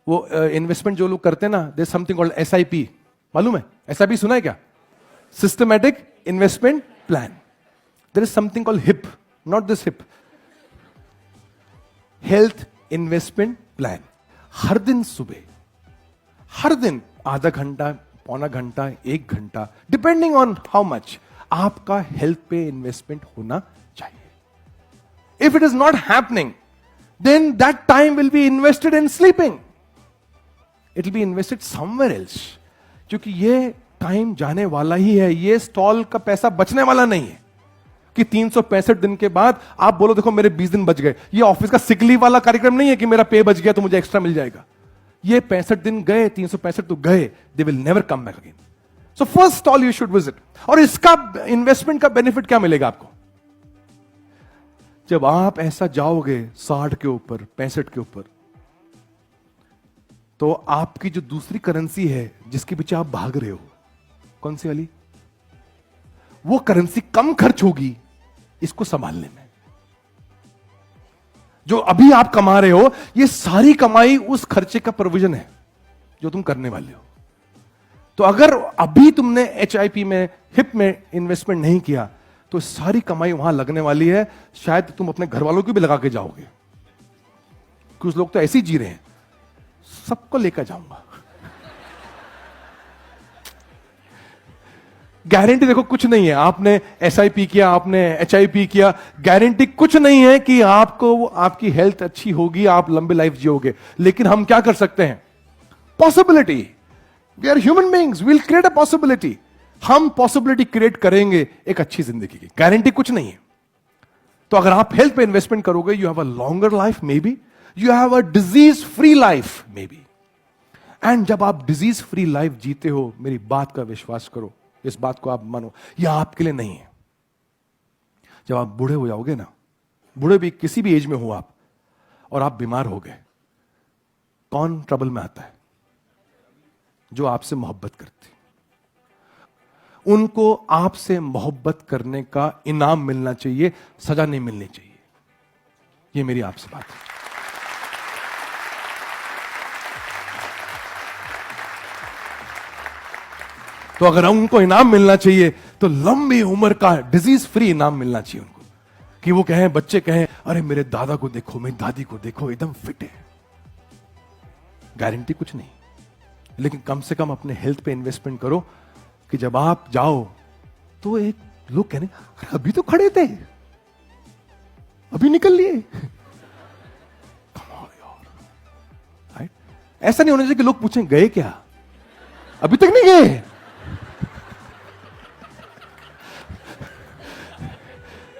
वो इन्वेस्टमेंट जो लोग करते हैं ना, देयर समथिंग कॉल्ड SIP, मालूम है? SIP सुना है क्या? Systematic investment plan. There is something called HIP, not this HIP, health investment plan. हर दिन सुबह, हर दिन आधा घंटा, पौना घंटा, 1 घंटा, डिपेंडिंग ऑन हाउ मच, आपका हेल्थ पे इन्वेस्टमेंट होना चाहिए. If it is not happening, then that time will be invested in sleeping. It will be invested somewhere else. क्योंकि ये टाइम जाने वाला ही है. ये स्टॉल का पैसा बचने वाला नहीं है कि 365 दिन के बाद आप बोलो देखो मेरे 20 दिन बच गए. ये ऑफिस का सिक लीव वाला कार्यक्रम नहीं है कि मेरा पे बच गया तो मुझे एक्स्ट्रा मिल जाएगा. ये 65 दिन गए, 365 तो गए, they will never come back again. So first stall you should visit. और इसका इन्वेस्टमेंट का बेनिफिट क्या मिलेगा आपको? जब आप ऐसा जाओगे 60 के ऊपर, 65 के ऊपर, तो आपकी जो दूसरी करेंसी है जिसके पीछे आप भाग रहे हो, कौन सी वाली, वो करेंसी कम खर्च होगी इसको संभालने में. जो अभी आप कमा रहे हो, ये सारी कमाई उस खर्चे का प्रोविजन है जो तुम करने वाले हो. तो अगर अभी तुमने HIP में, HIP में इन्वेस्टमेंट नहीं किया, तो सारी कमाई वहां लगने वाली है. शायद तुम अपने घर वालों की भी लगा के जाओगे. कुछ लोग तो ऐसे ही जी रहे हैं, सबको लेकर जाऊंगा. गारंटी देखो कुछ नहीं है. आपने SIP किया, आपने HIP किया, गारंटी कुछ नहीं है कि आपको आपकी हेल्थ अच्छी होगी, आप लंबी लाइफ जियोगे. लेकिन हम क्या कर सकते हैं? Possibility. We are human beings, we will create a possibility. हम पॉसिबिलिटी क्रिएट करेंगे एक अच्छी जिंदगी की. गारंटी कुछ नहीं है. तो अगर आप हेल्थ पे इन्वेस्टमेंट करोगे, you have a longer life, may be you have a disease free life, may be. And जब आप डिजीज फ्री लाइफ जीते हो, मेरी बात का विश्वास करो, इस बात को आप मानो, यह आपके लिए नहीं है. जब आप बूढ़े हो जाओगे ना, बूढ़े भी किसी भी एज में हो आप, और आप बीमार हो गए, कौन ट्रबल में आता है? जो आपसे मोहब्बत करती. उनको आपसे मोहब्बत करने का इनाम मिलना चाहिए, सजा नहीं मिलनी चाहिए. यह मेरी आपसे बात है. तो अगर उनको इनाम मिलना चाहिए, तो लंबी उम्र का डिजीज फ्री इनाम मिलना चाहिए उनको. कि वो कहें, बच्चे कहें, अरे मेरे दादा को देखो, मेरी दादी को देखो, एकदम फिट है. गारंटी कुछ नहीं, लेकिन कम से कम अपने हेल्थ पे इन्वेस्टमेंट करो कि जब आप जाओ तो एक लोग कहने, अरे अभी तो खड़े थे, अभी निकल लिए. राइट? ऐसा नहीं होना चाहिए कि लोग पूछें गए क्या, अभी तक नहीं गए.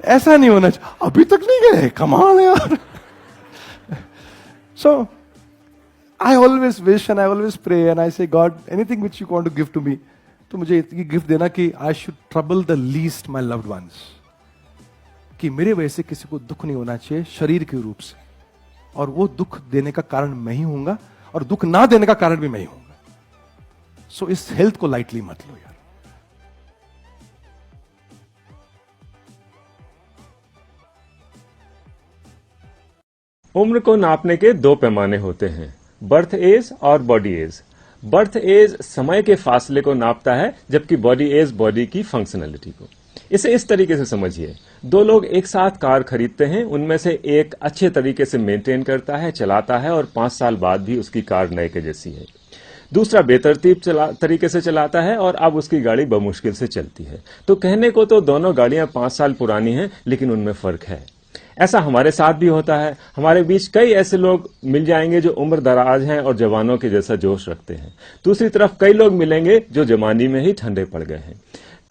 ऐसा नहीं होना चाहिए, अभी तक नहीं गए, कमाल है यार. सो I always wish and I always pray and I say, God, anything which you want to give to me, तो मुझे इतनी गिफ्ट देना कि I should trouble the least my loved ones. कि मेरे वजह से किसी को दुख नहीं होना चाहिए शरीर के रूप से, और वो दुख देने का कारण मैं ही होऊंगा, और दुख ना देने का कारण भी मैं ही होऊंगा. सो इस हेल्थ को लाइटली मत लो यार. उम्र को नापने के 2 पैमाने होते हैं, बर्थ एज और बॉडी एज. बर्थ एज समय के फासले को नापता है, जबकि बॉडी एज बॉडी की फंक्शनलिटी को. इसे इस तरीके से समझिए, 2 लोग एक साथ कार खरीदते हैं, उनमें से एक अच्छे तरीके से मेंटेन करता है, चलाता है, और 5 साल बाद भी उसकी कार नए के जैसी है. दूसरा बेतरतीब तरीके से चलाता है, और अब उसकी गाड़ी बमुश्किल से चलती है. तो कहने को तो दोनों गाड़ियां 5 साल पुरानी हैं, लेकिन उनमें फर्क है. ऐसा हमारे साथ भी होता है. हमारे बीच कई ऐसे लोग मिल जाएंगे जो उम्र दराज हैं और जवानों के जैसा जोश रखते हैं. दूसरी तरफ कई लोग मिलेंगे जो जवानी में ही ठंडे पड़ गए हैं.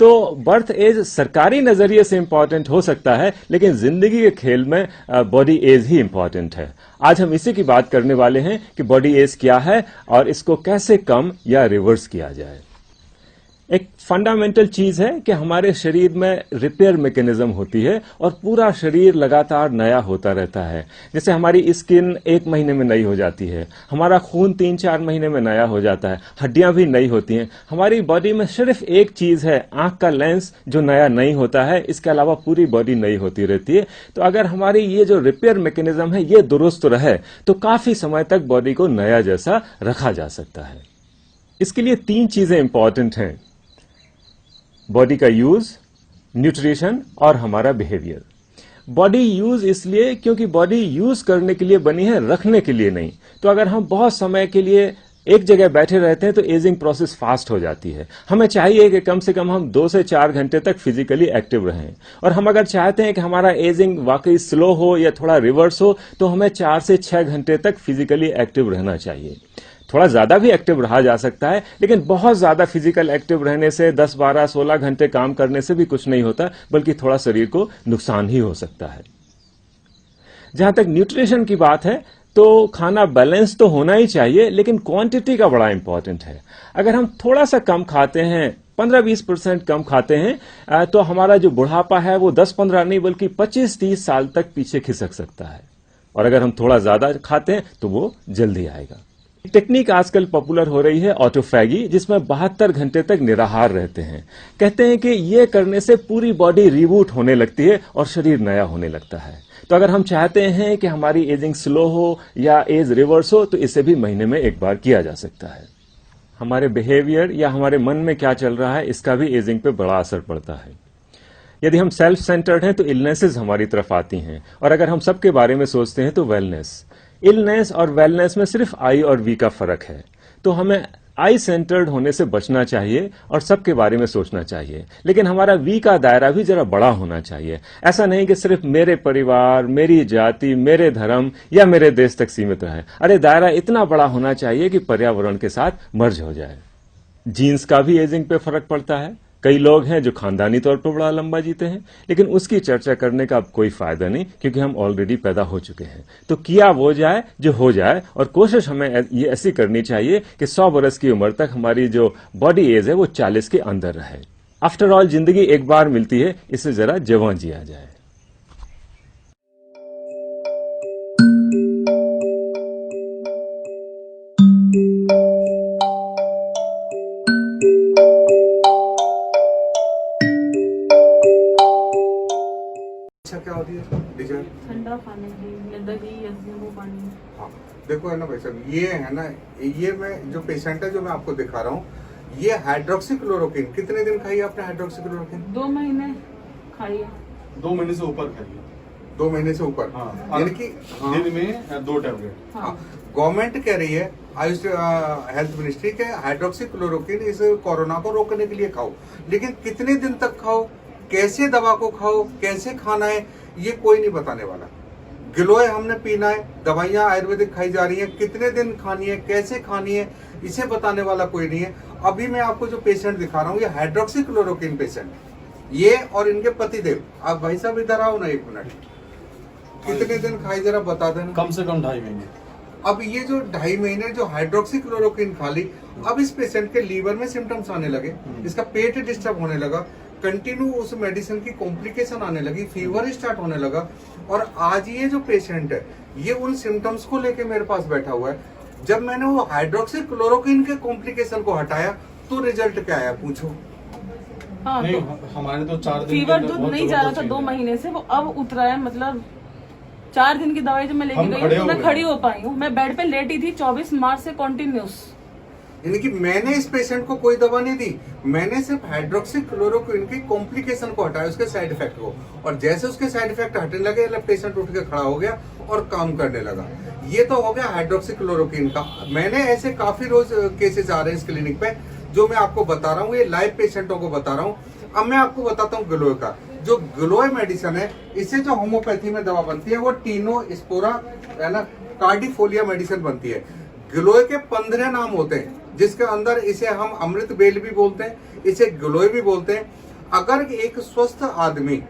तो बर्थ एज सरकारी नजरिए से इंपॉर्टेंट हो सकता है, लेकिन जिंदगी के खेल में बॉडी एज ही इंपॉर्टेंट है. आज हम इसी की बात करने वाले हैं कि बॉडी एज क्या है और इसको कैसे कम या रिवर्स किया जाए. एक फंडामेंटल चीज है कि हमारे शरीर में रिपेयर मैकेनिज्म होती है और पूरा शरीर लगातार नया होता रहता है। जैसे हमारी स्किन 1 महीने में नई हो जाती है, हमारा खून 3-4 महीने में नया हो जाता है, हड्डियां भी नई होती हैं। हमारी बॉडी में सिर्फ एक चीज है, आंख का लेंस जो नया नहीं होता है, इसके अलावा पूरी बॉडी नई होती रहती है। तो अगर हमारी ये जो रिपेयर मैकेनिज्म है ये दुरुस्त रहे तो काफी समय तक बॉडी को नया जैसा रखा जा सकता है। इसके लिए 3 चीजें इंपॉर्टेंट हैं, बॉडी का यूज, न्यूट्रिशन और हमारा बिहेवियर। बॉडी यूज इसलिए क्योंकि बॉडी यूज करने के लिए बनी है, रखने के लिए नहीं। तो अगर हम बहुत समय के लिए एक जगह बैठे रहते हैं तो एजिंग प्रोसेस फास्ट हो जाती है। हमें चाहिए कि कम से कम हम 2 से 4 घंटे तक फिजिकली एक्टिव रहें, और हम अगर चाहते हैं कि हमारा एजिंग वाकई स्लो हो या थोड़ा रिवर्स हो तो हमें 4 से 6 घंटे तक फिजिकली एक्टिव रहना चाहिए। थोड़ा ज्यादा भी एक्टिव रहा जा सकता है, लेकिन बहुत ज्यादा फिजिकल एक्टिव रहने से 10, 12, 16 घंटे काम करने से भी कुछ नहीं होता, बल्कि थोड़ा शरीर को नुकसान ही हो सकता है। जहां तक न्यूट्रिशन की बात है तो खाना बैलेंस तो होना ही चाहिए, लेकिन क्वांटिटी का बड़ा इंपॉर्टेंट है। अगर हम थोड़ा सा कम खाते हैं, 15-20% कम खाते हैं, तो हमारा जो बुढ़ापा है वो 10-15 नहीं बल्कि 25-30 साल तक पीछे खिसक सकता है। और अगर हम थोड़ा ज्यादा खाते हैं तो वो जल्दी आएगा। टेक्निक आजकल पॉपुलर हो रही है ऑटोफैगी, जिसमें 72 घंटे तक निराहार रहते हैं। कहते हैं कि ये करने से पूरी बॉडी रिबूट होने लगती है और शरीर नया होने लगता है। तो अगर हम चाहते हैं कि हमारी एजिंग स्लो हो या एज रिवर्स हो तो इसे भी महीने में एक बार किया जा सकता है। हमारे बिहेवियर या हमारे मन में क्या चल रहा है इसका भी एजिंग पे बड़ा असर पड़ता है। यदि हम सेल्फ सेंटर्ड हैं तो इलनेसेस हमारी तरफ आती हैं, और अगर हम सबके बारे में सोचते हैं तो वेलनेस। इलनेस और वेलनेस में सिर्फ आई और वी का फर्क है। तो हमें आई सेंटर्ड होने से बचना चाहिए और सबके बारे में सोचना चाहिए, लेकिन हमारा वी का दायरा भी जरा बड़ा होना चाहिए। ऐसा नहीं कि सिर्फ मेरे परिवार, मेरी जाति, मेरे धर्म या मेरे देश तक सीमित रहे। अरे दायरा इतना बड़ा होना चाहिए कि पर्यावरण के साथ मर्ज हो जाए। जीन्स का भी एजिंग पे फर्क पड़ता है। कई लोग हैं जो खानदानी तौर पर बड़ा लंबा जीते हैं, लेकिन उसकी चर्चा करने का अब कोई फायदा नहीं, क्योंकि हम ऑलरेडी पैदा हो चुके हैं। तो किया वो जाए जो हो जाए, और कोशिश हमें ये ऐसी करनी चाहिए कि 100 बरस की उम्र तक हमारी जो बॉडी एज है वो 40 के अंदर रहे। आफ्टर ऑल जिंदगी एक बार मिलती है, इसे जरा जवां जिया जाए। क्या होती है डिजाइन? ठंडा खाने की या दही या नींबू पानी। हाँ, देखो है ना भाई साहब, ये है ना, ये मैं जो पेशेंट है जो मैं आपको दिखा रहा हूँ, ये हाइड्रोक्सीक्लोरोक्विन कितने दिन खाई आपने हाइड्रोक्सीक्लोरोक्विन? 2 महीने खाइए। 2 महीने से ऊपर खाइए। 2 महीने से ऊपर, हाँ, यानी कि दिन में 2 टैबलेट। हाँ। गवर्नमेंट कह रही है, आयुष हेल्थ मिनिस्ट्री के, हाइड्रोक्सीक्लोरोक्विन इस कोरोना को रोकने के लिए खाओ, लेकिन कितने दिन तक खाओ, कैसे दवा को खाओ, कैसे खाना है, ये कोई नहीं बताने वाला। गिलोय हमने पीना है, दवाइयां आयुर्वेदिक खाई जा रही हैं, कितने दिन खानी है, कैसे खानी है, इसे बताने वाला कोई नहीं है। अभी मैं आपको जो पेशेंट दिखा रहा हूँ, ये हाइड्रोक्सीक्लोरोक्विन पेशेंट, ये और इनके पतिदेव। आप भाई साहब इधर आओ ना 1 मिनट, कितने दिन खाई जरा बता देना। कम से कम 2.5 महीने। अब ये जो 2.5 महीने जो हाइड्रोक्सीक्लोरोक्विन खा ली, अब इस पेशेंट के लीवर में सिम्टम्स आने लगे, इसका पेट डिस्टर्ब होने लगा, कंटिन्यू उस मेडिसिन की कॉम्प्लिकेशन आने लगी, फीवर स्टार्ट होने लगा, और आज ये जो पेशेंट है ये उन सिम्टम्स को लेके मेरे पास बैठा हुआ है। जब मैंने वो हाइड्रोक्सीक्लोरोक्विन के कॉम्प्लिकेशन को हटाया तो रिजल्ट क्या आया पूछो? हाँ, नहीं, तो हमारे तो 4 दिन फीवर के अंदर तो बहुत नहीं जा रहा था जबरदस्त 2 change है। महीने से, वो अब उतरा है। मतलब 4 दिन की दवाई जब मैं लेके हम गई खड़े तो हो मैं गए। खड़ी हो पाई हूँ। मैं बेड पे लेटी थी 24 मार्च से कंटिन्यूस। यानी कि मैंने इस पेशेंट को कोई दवा नहीं दी, मैंने सिर्फ हाइड्रोक्सीक्लोरोक्विन की कॉम्प्लिकेशन को हटाया, उसके साइड इफेक्ट को, और जैसे उसके साइड इफेक्ट हटने लगे पेशेंट उठ के खड़ा हो गया और काम करने लगा। ये तो हो गया हाइड्रोक्सीक्लोरोक्विन का। मैंने ऐसे काफी रोज केसेस आ रहे हैं इस क्लिनिक पे जो मैं आपको बता रहा हूँ, ये लाइव पेशेंटों को बता रहा हूँ। अब मैं आपको बताता हूँ गिलोय का। जो गिलोय मेडिसिन है, इससे जो होम्योपैथी में दवा बनती है वो टीनोस्पोरा है ना, कार्डिफोलिया मेडिसिन बनती है। गिलोय के 15 नाम होते हैं, जिसके अंदर इसे हम अमृत बेल भी बोलते हैं, इसे गिलोय भी बोलते हैं। अगर एक स्वस्थ आदमी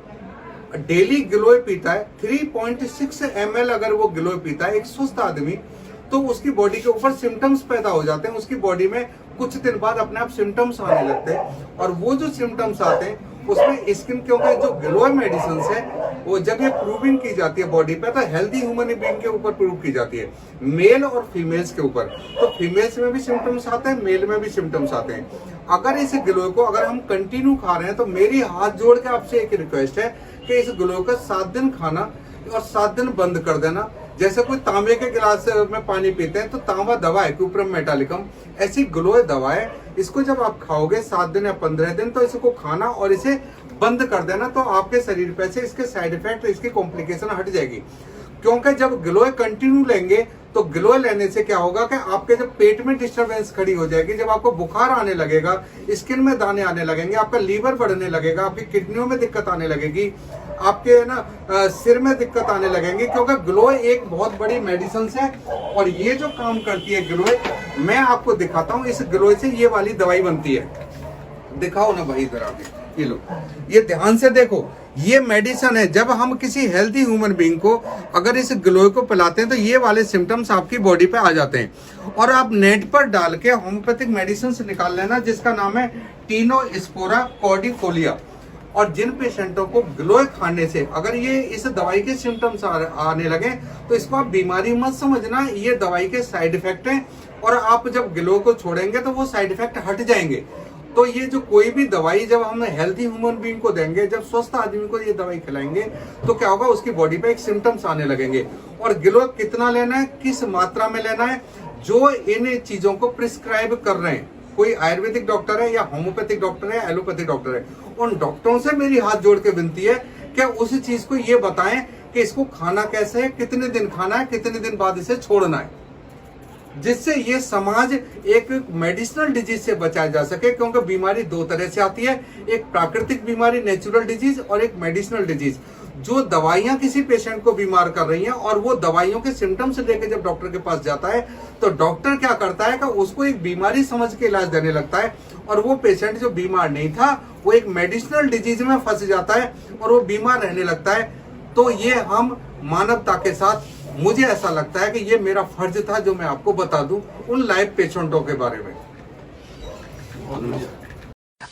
डेली गिलोय पीता है, 3.6 ml अगर वो गिलोय पीता है एक स्वस्थ आदमी, तो उसकी बॉडी के ऊपर सिम्टम्स पैदा हो जाते हैं, उसकी बॉडी में कुछ दिन बाद अपने आप सिम्टम्स आने लगते हैं। और वो जो सिम्टम्स आते हैं उसमें स्किन, क्योंकि जो ग्लो मेडिसिन है वो जब ये प्रूविंग की जाती है बॉडी पे, तो हेल्दी ह्यूमन बीइंग के ऊपर प्रूव की जाती है, मेल और फीमेल्स के ऊपर। तो फीमेल्स में भी सिम्टम्स आते हैं, मेल में भी सिम्टम्स आते हैं। अगर इस ग्लो को अगर हम कंटिन्यू खा रहे हैं तो मेरी हाथ जोड़ के आपसे एक रिक्वेस्ट है कि इस ग्लो का 7 दिन खाना और 7 दिन बंद कर देना। जैसे कोई तांबे के गिलास में पानी पीते हैं तो तांबा दवा है, क्यूप्रम मेटालिकम, ऐसी ग्लो दवा है। इसको जब आप खाओगे 7 दिन या 15 दिन तो इसको खाना और इसे बंद कर देना, तो आपके शरीर पे से इसके साइड इफेक्ट, इसकी कॉम्प्लिकेशन हट जाएगी। क्योंकि जब ग्लो कंटिन्यू लेंगे तो ग्लो लेने से क्या होगा कि आपके जब पेट में डिस्टरबेंस खड़ी हो जाएगी, जब आपको बुखार आने लगेगा, स्किन में दाने आने लगेंगे, आपका लीवर बढ़ने लगेगा, आपकी किडनियों में दिक्कत आने लगेगी, आपके ना सिर में दिक्कत आने लगेंगी। क्योंकि ग्लो एक बहुत बड़ी मेडिसिन है और ये जो काम करती है ग्लो, मैं आपको दिखाता हूँ। इस ग्लो से ये वाली दवाई बनती है, दिखाओ ना भाई इधर आके, ये लो, ये ध्यान से देखो, ये मेडिसिन है। जब हम किसी हेल्दी ह्यूमन बीइंग को अगर इस ग्लो को पिलाते हैं तो ये वाले सिम्टम्स आपकी बॉडी पे आ जाते हैं। और आप नेट पर डाल के होम्योपैथिक मेडिसिन निकाल लेना जिसका नाम है टीनोस्पोरा कॉर्डिफोलिया। और जिन पेशेंटों को ग्लो खाने से अगर ये इस दवाई के सिम्टम्स आने लगे तो इसको आप बीमारी मत समझना, ये दवाई के साइड इफेक्ट हैं। और आप जब ग्लो को छोड़ेंगे तो वो साइड इफेक्ट हट जाएंगे। तो ये जो कोई भी दवाई जब हम हेल्थी ह्यूमन बीइंग को देंगे, जब स्वस्थ आदमी को ये दवाई खिलाएंगे तो क्या होगा, उसकी बॉडी पे एक सिम्टम्स आने लगेंगे। और ग्लो कितना लेना है, किस मात्रा में लेना है, जो इन चीजों को प्रिस्क्राइब कर रहे हैं, कोई आयुर्वेदिक डॉक्टर है या होम्योपैथिक डॉक्टर है, एलोपैथिक डॉक्टर है, उन डॉक्टरों से मेरी हाथ जोड़ के विनती है कि उस चीज को ये बताएं कि इसको खाना कैसे है, कितने दिन खाना है, कितने दिन बाद इसे छोड़ना है, जिससे ये समाज एक मेडिसिनल डिजीज से बचाया जा सके। क्योंकि बीमारी 2 तरह से आती है, एक प्राकृतिक बीमारी नेचुरल डिजीज और एक मेडिसिनल डिजीज। जो दवाइयां किसी पेशेंट को बीमार कर रही हैं और वो दवाइयों के सिम्टम्स लेके जब डॉक्टर के पास जाता है तो डॉक्टर क्या करता है कि उसको एक बीमारी समझ के इलाज देने लगता है, और वो पेशेंट जो बीमार नहीं था वो एक मेडिसिनल डिजीज में फंस जाता है और वो बीमार रहने लगता है। तो ये हम मानवता के साथ, मुझे ऐसा लगता है कि ये मेरा फर्ज था जो मैं आपको बता दूं उन लाइव पेशेंटों के बारे में।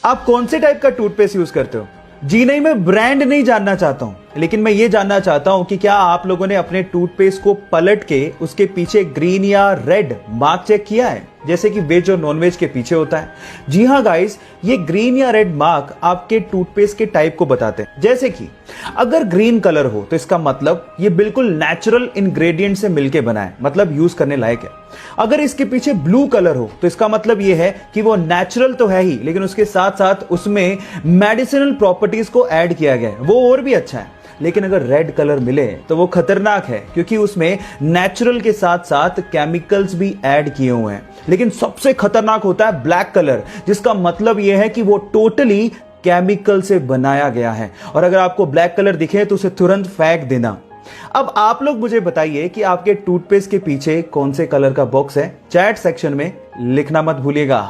आप कौन से टाइप का टूथपेस्ट यूज करते हो? जी नहीं, मैं ब्रांड नहीं जानना चाहता हूं, लेकिन मैं ये जानना चाहता हूं कि क्या आप लोगों ने अपने टूथपेस्ट को पलट के उसके पीछे ग्रीन या रेड मार्क चेक किया है, जैसे कि वेज और नॉनवेज के पीछे होता है? जी हां गाइस, ये ग्रीन या रेड मार्क आपके टूथपेस्ट के टाइप को बताते हैं। जैसे कि अगर ग्रीन कलर हो तो इसका मतलब ये बिल्कुल नेचुरल इंग्रेडिएंट से मिलके बना है, मतलब यूज करने लायक है। अगर इसके पीछे ब्लू कलर हो तो इसका मतलब ये है कि वो नेचुरल तो है ही, लेकिन उसके साथ साथ उसमें मेडिसिनल प्रॉपर्टीज को ऐड किया गया है, वो और भी अच्छा है। लेकिन अगर रेड कलर मिले तो वो खतरनाक है, क्योंकि उसमें नेचुरल के साथ साथ केमिकल्स भी ऐड किए हुए हैं। लेकिन सबसे खतरनाक होता है ब्लैक कलर, जिसका मतलब यह है कि वो टोटली केमिकल से बनाया गया है। और अगर आपको ब्लैक कलर दिखे तो उसे तुरंत फेंक देना। अब आप लोग मुझे बताइए कि आपके टूथपेस्ट के पीछे कौन से कलर का बॉक्स है? चैट सेक्शन में लिखना मत भूलिएगा।